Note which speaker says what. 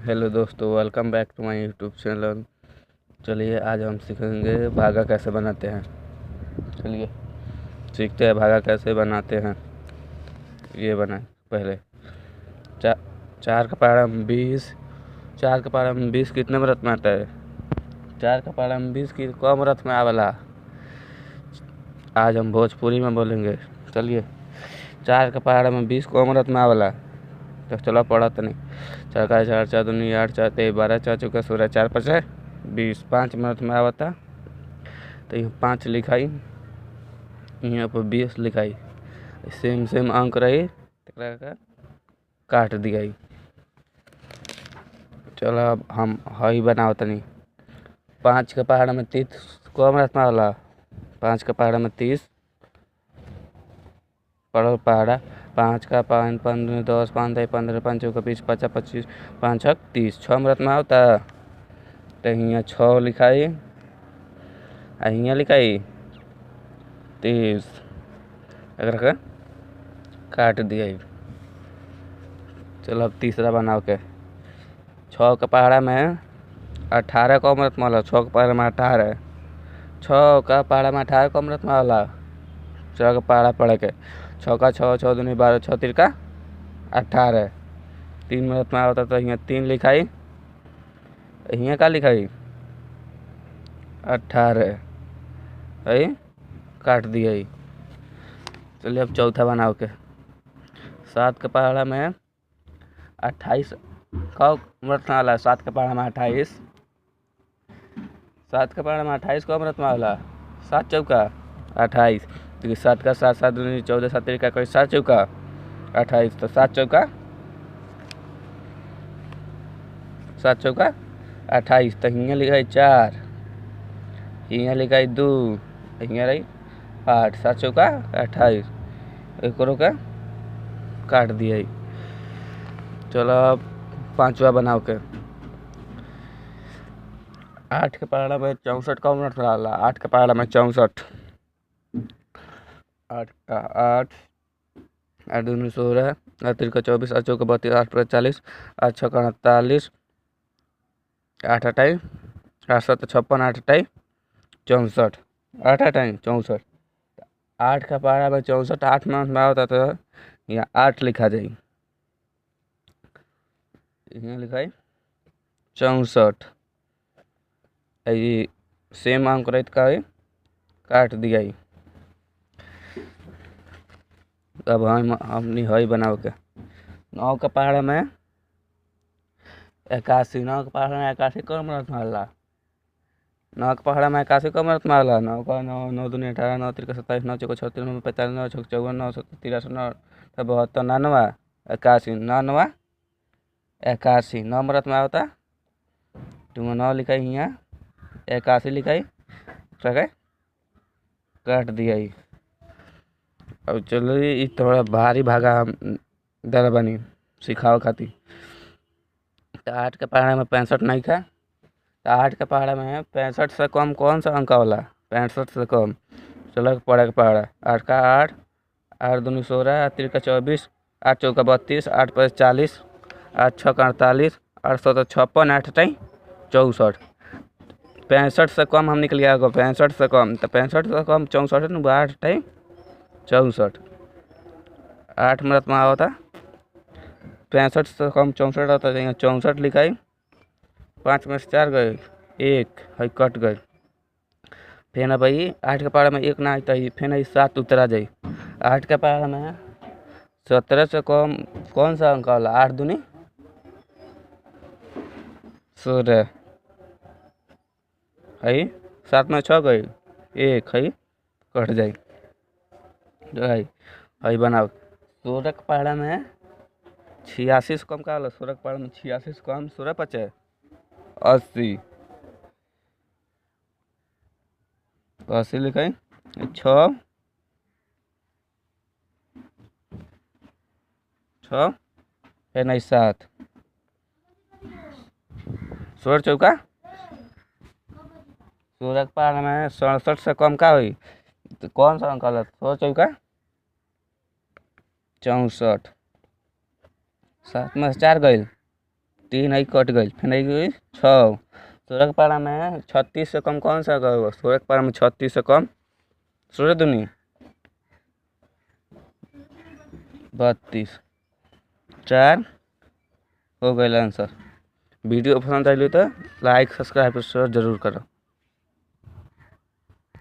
Speaker 1: Hello दोस्तों, welcome back to my YouTube channel. चलिए आज हम सीखेंगे भागा कैसे बनाते हैं। चलिए सीखते हैं भागा कैसे बनाते हैं। ये बनाए पहले चार का पहाड़ा में 20। चार का पहाड़ा में 20 कितने में रथ में आता है? चार का पहाड़ा में 20 की कम रथ में आवेला। आज हम भोजपुरी में बोलेंगे। चलिए, चार का पहाड़ा में 20 कम रथ में आवेला। तो चलो पढ़ा तो नहीं। चार का 4 4 दूनी 8 4 3 12 4 चौका 16 4 5 20 5 मिनट में आवता। तो यहाँ 5 लिखाई, यहाँ पर 20 लिखाई। सेम सेम अंक रही का काट दिया। चलो अब हम हई बनाओ तनी। 5 के पहाड़ में 30 कम रथ में आवेला। 5 के पहाड़ में 30 पड़ल पहाड़ा। 5 का 5 15 10 5 10 15 5 चौका 20 5 25 5 6 30 6 मिनट में आवता। तो यहाँ 6 लिखाई, यहाँ लिखाई 30। अगर का काट दिया। चलो अब तीसरा बनाओ के। 6 का पहाड़ा में 18 कम रथ में आवेला। 6 का पहाड़ा में 18 6 का पहाड़ा में 18 कम रथ में आवेला। 6 का पहाड़ा पढ़ के 6 का 6 6 दूनी 12 6 3 का 18 3 मिनट में आवता। तो यहाँ 3 लिखाई, यहाँ का लिखाई 18 है काट दिया। चलिए अब चौथा बनाओ के। 7 के पहाड़ा में 28 कम रथ में आवेला। 7 के पहाड़ा में 28 7 के पहाड़ा में 28 कम रथ में आवेला। 7 चौका 28। तो 7 का 7 7 दूनी 14 7 3 का कोई 7 चौका 28। तो 7 चौका 28। तो यहाँ लिखा है 4, यहाँ लिखा है 2, यहाँ रही 8। 7 चौका 28। एक का काट दिया। चलो अब पांचवा बनाओ के। 8 के पहाड़ा में 64 कम रथ में आवेला। 8 के पहाड़ा में 64 8 का 8 8 दूनी 16 8 3 का 24 8 चौका 32 8 पर 40 8 6 का 48 8 28 8 7 56 8 28 64 8 28 64। 8 का पहाड़ा में 64 8 मिनट में आवता। तो यहाँ 8 लिखा जाए, यहाँ लिखा है 64। ये सेम अंक रही का काट दिया। अब हमने हई बनाओ के। 9 का पहाड़ा में 81 9 का पहाड़ा में 81 कम रथ में आवेला। 9 का पहाड़ा में 81 कम रथ में आवेला। 9 का 9 9 दूनी 18 9 3 का 27 9 चौका 36 9 45 9 6 54 9 7 83 9 72 99 81 99 81 9 रथ में आवता। तुम 9 लिखाई, यहाँ 81 लिखाई काट दिया। अब चलो ये थोड़ा भारी भागा दर बनी सिखाओ खातिर। तो 8 के पहाड़ा में 65 नहीं था। तो 8 के पहाड़ा में 65 से कम कौन सा अंक वाला? 65 से कम। चलो पढ़े के पहाड़ा 8 का 8 8 दूनी 16 8 3 का 24 8 चौका 32 8 पर 40 8 6 का 48 8 7 56 8 टाई 64। 65 से कम हम निकल गया। 65 से कम तो 65 से कम 64 8 टाई 64 8 मिनट में आवता। 65 से कम 64 आता है। 64 लिखाई 5 में से 4 गए 1 है कट गए। फिर अब 8 के पहाड़ा में 1 ना आता है। फिर 7 उतरा जाए। 8 के पहाड़ा में 17 से कम कौन सा अंक वाला? 8 दूनी 16 है 7 में 6 गए 1 है कट जाए। है बनाओ। 16 के पहाड़ा में 86 से कम का वाला? 16 के पहाड़ा में 86 से कम 16 50 80 80 लिखाई 6 6 फिर नहीं 7 16 चौका 16 के पहाड़ा में 67 से कम का हुई? तो कौन सा अंक वाला? 16 चौका 64 7 में से 4 गए 3 आई कट गई, फिर आई गई 6। 16 के पारा में 36 से कम कौन सा होगा? 16 के पारा में 36 से कम 16 दूनी 32, 4 हो गया आंसर। वीडियो पसंद आई तो लाइक सब्सक्राइब जरूर करो।